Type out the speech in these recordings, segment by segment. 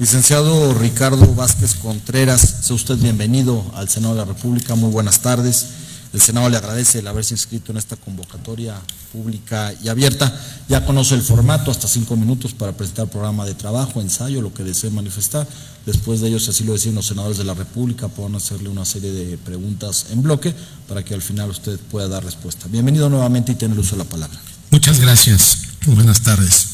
Licenciado Ricardo Vázquez Contreras, sea usted bienvenido al Senado de la República, muy buenas tardes. El Senado le agradece el haberse inscrito en esta convocatoria pública y abierta. Ya conoce el formato, hasta 5 minutos para presentar programa de trabajo, ensayo, lo que desee manifestar. Después de ello, si así lo deciden los senadores de la República, puedan hacerle una serie de preguntas en bloque para que al final usted pueda dar respuesta. Bienvenido nuevamente y tiene el uso de la palabra. Muchas gracias. Buenas tardes.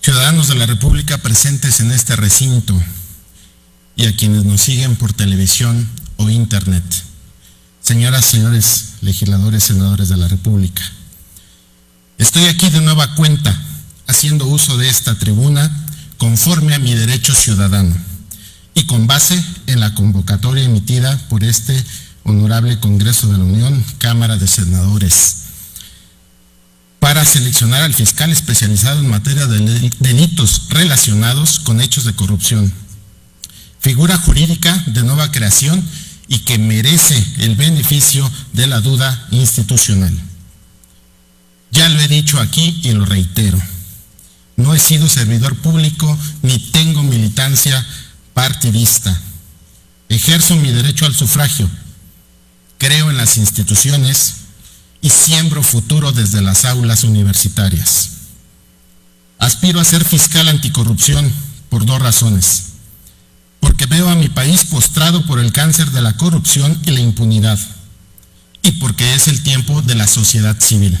Ciudadanos de la República presentes en este recinto y a quienes nos siguen por televisión o internet. Señoras, señores legisladores, senadores de la República, estoy aquí de nueva cuenta, haciendo uso de esta tribuna conforme a mi derecho ciudadano y con base en la convocatoria emitida por este honorable Congreso de la Unión, Cámara de Senadores, para seleccionar al fiscal especializado en materia de delitos relacionados con hechos de corrupción, figura jurídica de nueva creación y que merece el beneficio de la duda institucional. Ya lo he dicho aquí y lo reitero, no he sido servidor público ni tengo militancia partidista. Ejerzo mi derecho al sufragio, creo en las instituciones y siembro futuro desde las aulas universitarias. Aspiro a ser fiscal anticorrupción por 2 razones. Porque veo a mi país postrado por el cáncer de la corrupción y la impunidad, y porque es el tiempo de la sociedad civil.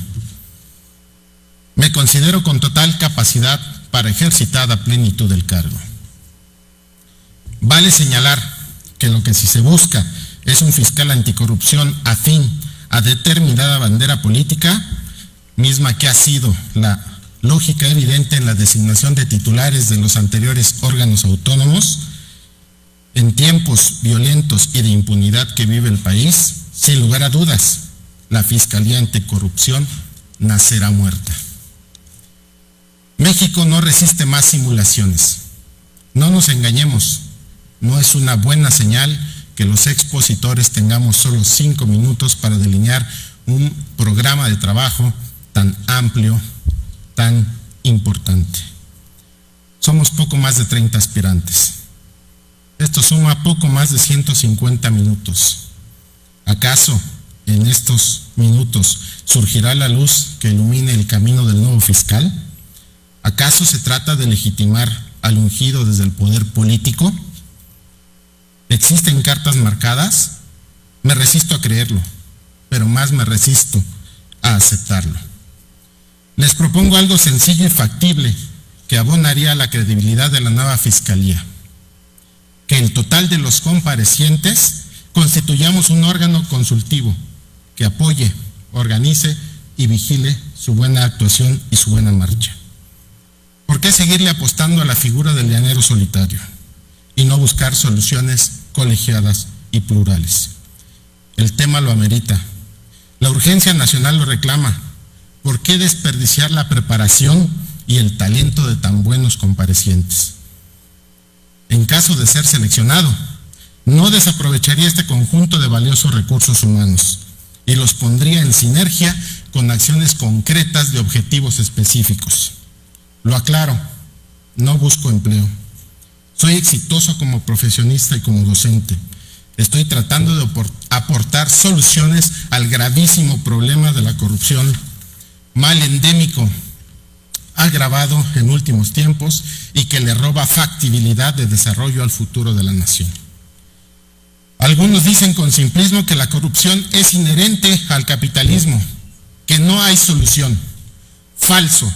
Me considero con total capacidad para ejercitar a plenitud el cargo. Vale señalar que lo que si se busca es un fiscal anticorrupción afín a determinada bandera política, misma que ha sido la lógica evidente en la designación de titulares de los anteriores órganos autónomos, en tiempos violentos y de impunidad que vive el país, sin lugar a dudas, la Fiscalía Anticorrupción nacerá muerta. México no resiste más simulaciones. No nos engañemos, no es una buena señal que los expositores tengamos solo 5 minutos para delinear un programa de trabajo tan amplio, tan importante. Somos poco más de 30 aspirantes. Esto suma poco más de 150 minutos. ¿Acaso en estos minutos surgirá la luz que ilumine el camino del nuevo fiscal? ¿Acaso se trata de legitimar al ungido desde el poder político? ¿Existen cartas marcadas? Me resisto a creerlo, pero más me resisto a aceptarlo. Les propongo algo sencillo y factible que abonaría a la credibilidad de la nueva fiscalía. Que el total de los comparecientes constituyamos un órgano consultivo que apoye, organice y vigile su buena actuación y su buena marcha. ¿Por qué seguirle apostando a la figura del llanero solitario y no buscar soluciones colegiadas y plurales? El tema lo amerita. La urgencia nacional lo reclama. ¿Por qué desperdiciar la preparación y el talento de tan buenos comparecientes? En caso de ser seleccionado, no desaprovecharía este conjunto de valiosos recursos humanos y los pondría en sinergia con acciones concretas de objetivos específicos. Lo aclaro, no busco empleo. Soy exitoso como profesionista y como docente. Estoy tratando de aportar soluciones al gravísimo problema de la corrupción, mal endémico, agravado en últimos tiempos y que le roba factibilidad de desarrollo al futuro de la nación. Algunos dicen con simplismo que la corrupción es inherente al capitalismo, que no hay solución. Falso.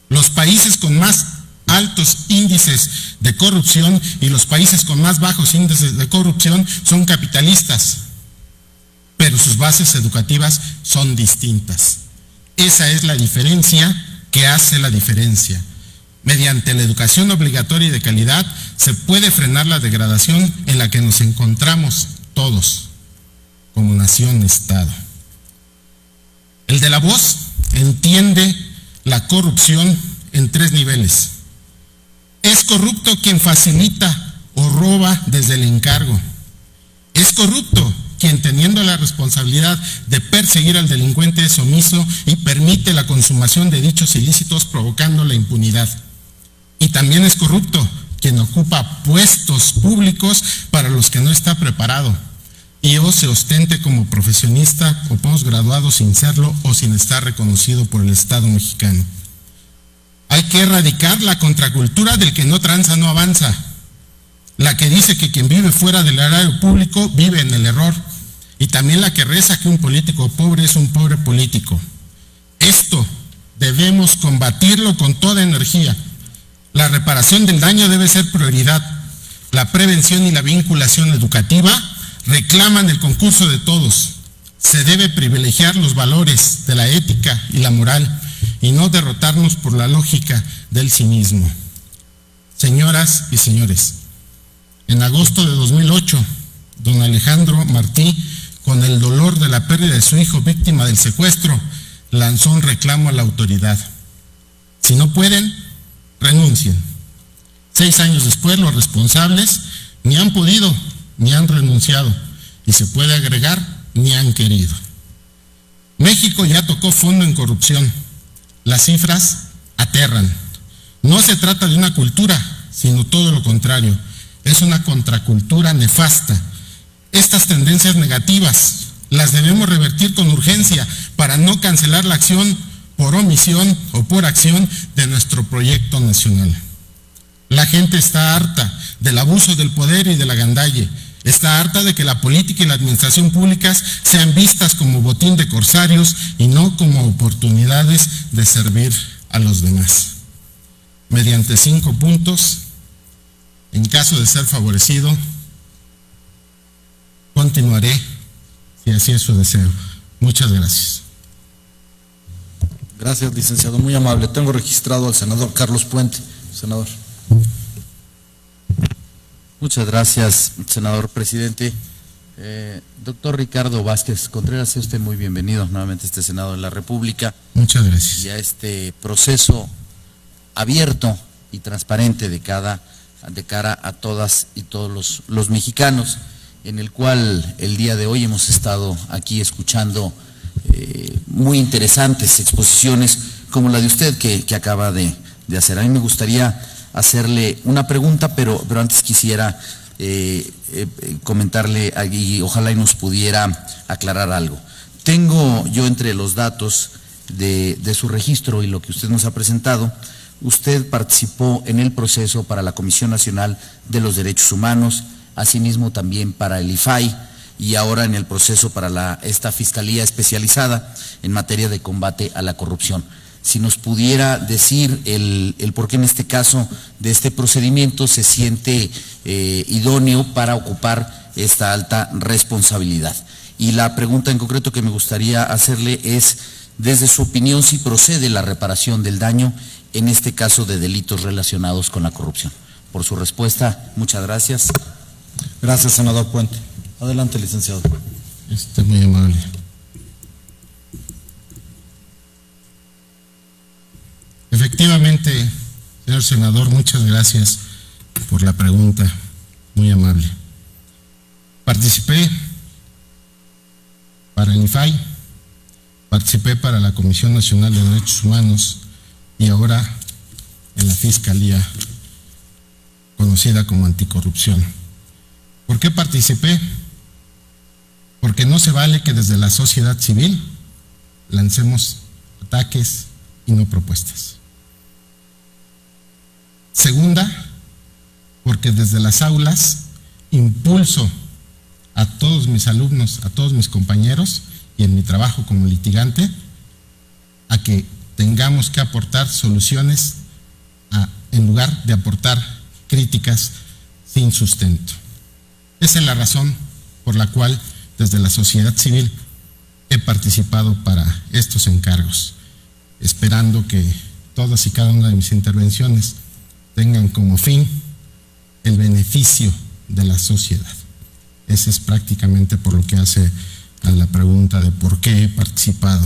Los países con más altos índices de corrupción y los países con más bajos índices de corrupción son capitalistas, pero sus bases educativas son distintas. Esa es la diferencia que hace la diferencia. Mediante la educación obligatoria y de calidad se puede frenar la degradación en la que nos encontramos todos como nación-estado. El de la voz entiende la corrupción en 3 niveles. Es corrupto quien facilita o roba desde el encargo. Es corrupto quien, teniendo la responsabilidad de perseguir al delincuente, es omiso y permite la consumación de dichos ilícitos, provocando la impunidad. Y también es corrupto quien ocupa puestos públicos para los que no está preparado y o se ostente como profesionista o posgraduado sin serlo o sin estar reconocido por el Estado mexicano. Hay que erradicar la contracultura del que no tranza no avanza, la que dice que quien vive fuera del erario público vive en el error, y también la que reza que un político pobre es un pobre político. Esto debemos combatirlo con toda energía. La reparación del daño debe ser prioridad. La prevención y la vinculación educativa reclaman el concurso de todos. Se debe privilegiar los valores de la ética y la moral y no derrotarnos por la lógica del cinismo. Señoras y señores, en agosto de 2008, don Alejandro Martí, con el dolor de la pérdida de su hijo víctima del secuestro, lanzó un reclamo a la autoridad. Si no pueden, renuncien. 6 años después, los responsables ni han podido ni han renunciado, y se puede agregar, ni han querido. México ya tocó fondo en corrupción. Las cifras aterran. No se trata de una cultura, sino todo lo contrario. Es una contracultura nefasta. Estas tendencias negativas las debemos revertir con urgencia para no cancelar la acción por omisión o por acción de nuestro proyecto nacional. La gente está harta del abuso del poder y de la gandalle. Está harta de que la política y la administración públicas sean vistas como botín de corsarios y no como oportunidades de servir a los demás. Mediante 5 puntos, en caso de ser favorecido, continuaré, si así es su deseo. Muchas gracias. Gracias, licenciado, muy amable. Tengo registrado al senador Carlos Puente. Senador. Muchas gracias, senador presidente. Doctor Ricardo Vázquez Contreras, sea usted muy bienvenido nuevamente a este Senado de la República. Muchas gracias. Y a este proceso abierto y transparente de cara a todas y todos los mexicanos, en el cual el día de hoy hemos estado aquí escuchando muy interesantes exposiciones como la de usted que acaba de hacer. A mí me gustaría hacerle una pregunta, pero antes quisiera comentarle y ojalá y nos pudiera aclarar algo. Tengo yo entre los datos de su registro y lo que usted nos ha presentado, usted participó en el proceso para la Comisión Nacional de los Derechos Humanos, asimismo también para el IFAI y ahora en el proceso para esta Fiscalía Especializada en materia de combate a la corrupción. Si nos pudiera decir el por qué en este caso de este procedimiento se siente idóneo para ocupar esta alta responsabilidad. Y la pregunta en concreto que me gustaría hacerle es, desde su opinión, si procede la reparación del daño en este caso de delitos relacionados con la corrupción. Por su respuesta, muchas gracias. Gracias, senador Puente. Adelante, licenciado. Muy amable. Efectivamente, señor senador, muchas gracias por la pregunta, muy amable. Participé para el IFAI, participé para la Comisión Nacional de Derechos Humanos y ahora en la Fiscalía conocida como Anticorrupción. ¿Por qué participé? Porque no se vale que desde la sociedad civil lancemos ataques y no propuestas. Segunda, porque desde las aulas impulso a todos mis alumnos, a todos mis compañeros y en mi trabajo como litigante a que tengamos que aportar soluciones en lugar de aportar críticas sin sustento. Esa es la razón por la cual desde la sociedad civil he participado para estos encargos, esperando que todas y cada una de mis intervenciones tengan como fin el beneficio de la sociedad. Ese es prácticamente por lo que hace a la pregunta de por qué he participado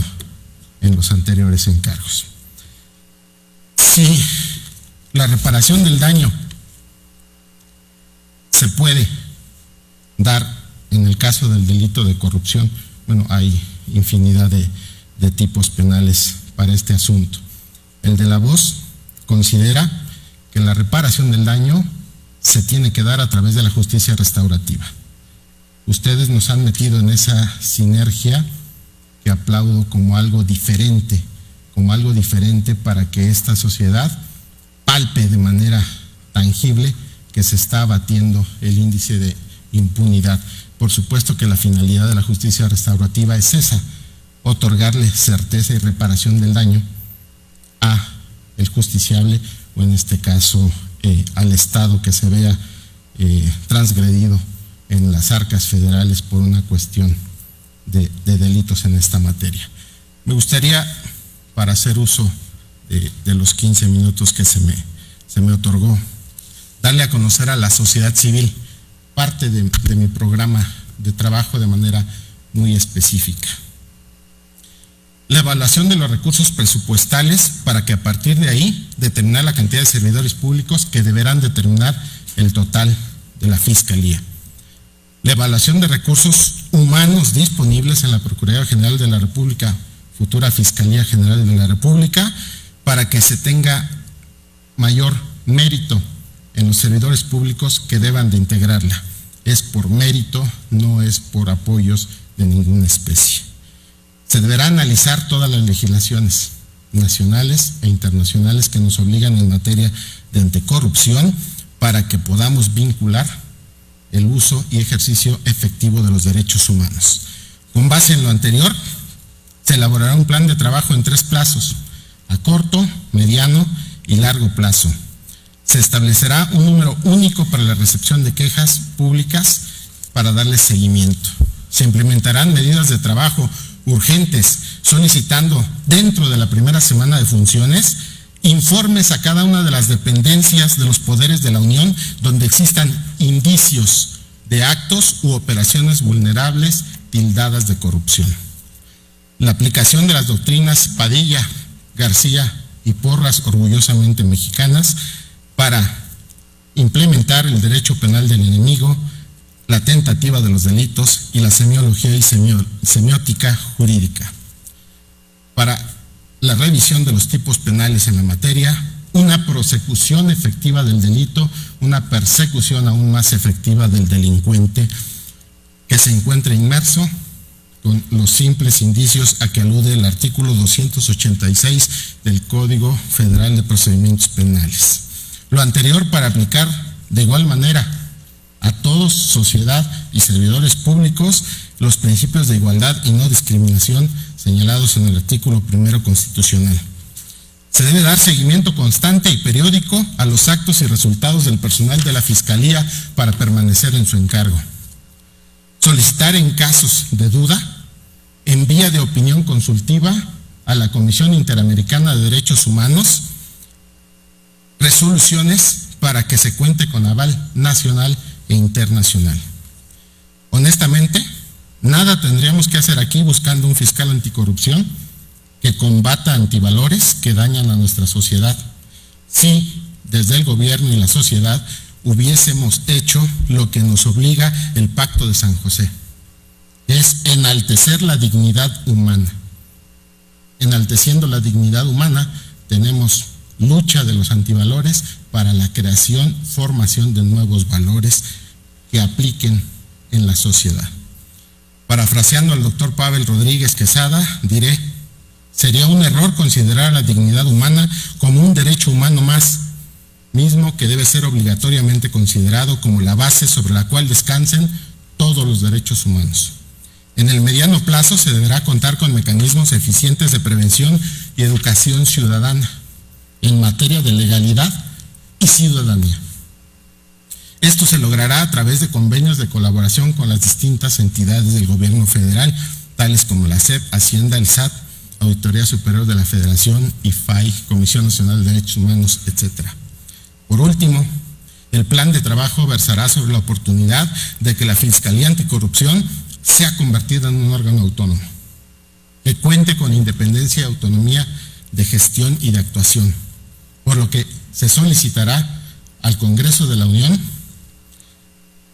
en los anteriores encargos. Si la reparación del daño se puede dar en el caso del delito de corrupción, bueno, hay infinidad de tipos penales para este asunto. El de la voz considera que la reparación del daño se tiene que dar a través de la justicia restaurativa. Ustedes nos han metido en esa sinergia que aplaudo como algo diferente para que esta sociedad palpe de manera tangible que se está abatiendo el índice de impunidad. Por supuesto que la finalidad de la justicia restaurativa es esa, otorgarle certeza y reparación del daño a el justiciable, o en este caso al Estado que se vea transgredido en las arcas federales por una cuestión de delitos en esta materia. Me gustaría, para hacer uso de los 15 minutos que se me otorgó, darle a conocer a la sociedad civil parte de mi programa de trabajo de manera muy específica. La evaluación de los recursos presupuestales para que a partir de ahí determinar la cantidad de servidores públicos que deberán determinar el total de la Fiscalía. La evaluación de recursos humanos disponibles en la Procuraduría General de la República, futura Fiscalía General de la República, para que se tenga mayor mérito en los servidores públicos que deban de integrarla. Es por mérito, no es por apoyos de ninguna especie. Se deberá analizar todas las legislaciones nacionales e internacionales que nos obligan en materia de anticorrupción para que podamos vincular el uso y ejercicio efectivo de los derechos humanos. Con base en lo anterior, se elaborará un plan de trabajo en 3 plazos, a corto, mediano y largo plazo. Se establecerá un número único para la recepción de quejas públicas para darle seguimiento. Se implementarán medidas de trabajo urgentes, solicitando dentro de la primera semana de funciones informes a cada una de las dependencias de los poderes de la Unión donde existan indicios de actos u operaciones vulnerables tildadas de corrupción. La aplicación de las doctrinas Padilla, García y Porras, orgullosamente mexicanas, para implementar el derecho penal del enemigo, la tentativa de los delitos y la semiología y semiótica jurídica. Para la revisión de los tipos penales en la materia, una prosecución efectiva del delito, una persecución aún más efectiva del delincuente que se encuentre inmerso con los simples indicios a que alude el artículo 286 del Código Federal de Procedimientos Penales. Lo anterior para aplicar de igual manera a todos, sociedad y servidores públicos, los principios de igualdad y no discriminación señalados en el artículo 1 constitucional. Se debe dar seguimiento constante y periódico a los actos y resultados del personal de la Fiscalía para permanecer en su encargo. Solicitar en casos de duda, en vía de opinión consultiva, a la Comisión Interamericana de Derechos Humanos, resoluciones para que se cuente con aval nacional e internacional. Honestamente, nada tendríamos que hacer aquí buscando un fiscal anticorrupción que combata antivalores que dañan a nuestra sociedad. Si desde el gobierno y la sociedad hubiésemos hecho lo que nos obliga el Pacto de San José, es enaltecer la dignidad humana. Enalteciendo la dignidad humana, tenemos lucha de los antivalores para la creación, formación de nuevos valores que apliquen en la sociedad. Parafraseando al doctor Pavel Rodríguez Quesada, diré: sería un error considerar la dignidad humana como un derecho humano más, mismo que debe ser obligatoriamente considerado como la base sobre la cual descansen todos los derechos humanos. En el mediano plazo se deberá contar con mecanismos eficientes de prevención y educación ciudadana en materia de legalidad y ciudadanía. Esto se logrará a través de convenios de colaboración con las distintas entidades del gobierno federal, tales como la SEP, Hacienda, el SAT, Auditoría Superior de la Federación, IFAI, Comisión Nacional de Derechos Humanos, etc. Por último, el plan de trabajo versará sobre la oportunidad de que la Fiscalía Anticorrupción sea convertida en un órgano autónomo, que cuente con independencia y autonomía de gestión y de actuación, por lo que se solicitará al Congreso de la Unión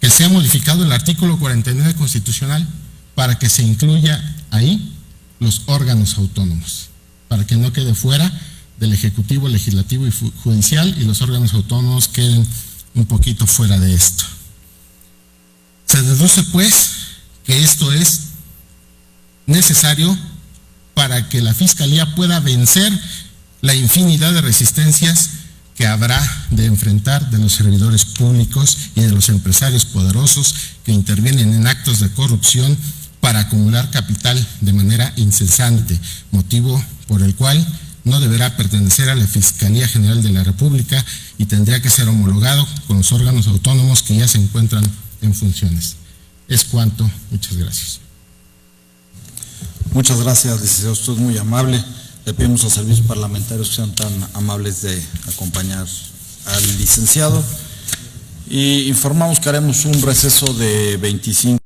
que sea modificado el artículo 49 constitucional para que se incluya ahí los órganos autónomos, para que no quede fuera del Ejecutivo, Legislativo y Judicial, y los órganos autónomos queden un poquito fuera de esto. Se deduce, pues, que esto es necesario para que la Fiscalía pueda vencer la infinidad de resistencias que habrá de enfrentar de los servidores públicos y de los empresarios poderosos que intervienen en actos de corrupción para acumular capital de manera incesante, motivo por el cual no deberá pertenecer a la Fiscalía General de la República y tendría que ser homologado con los órganos autónomos que ya se encuentran en funciones. Es cuanto. Muchas gracias. Muchas gracias, licenciado. Usted es muy amable. Le pedimos a servicios parlamentarios que sean tan amables de acompañar al licenciado. Y informamos que haremos un receso de 25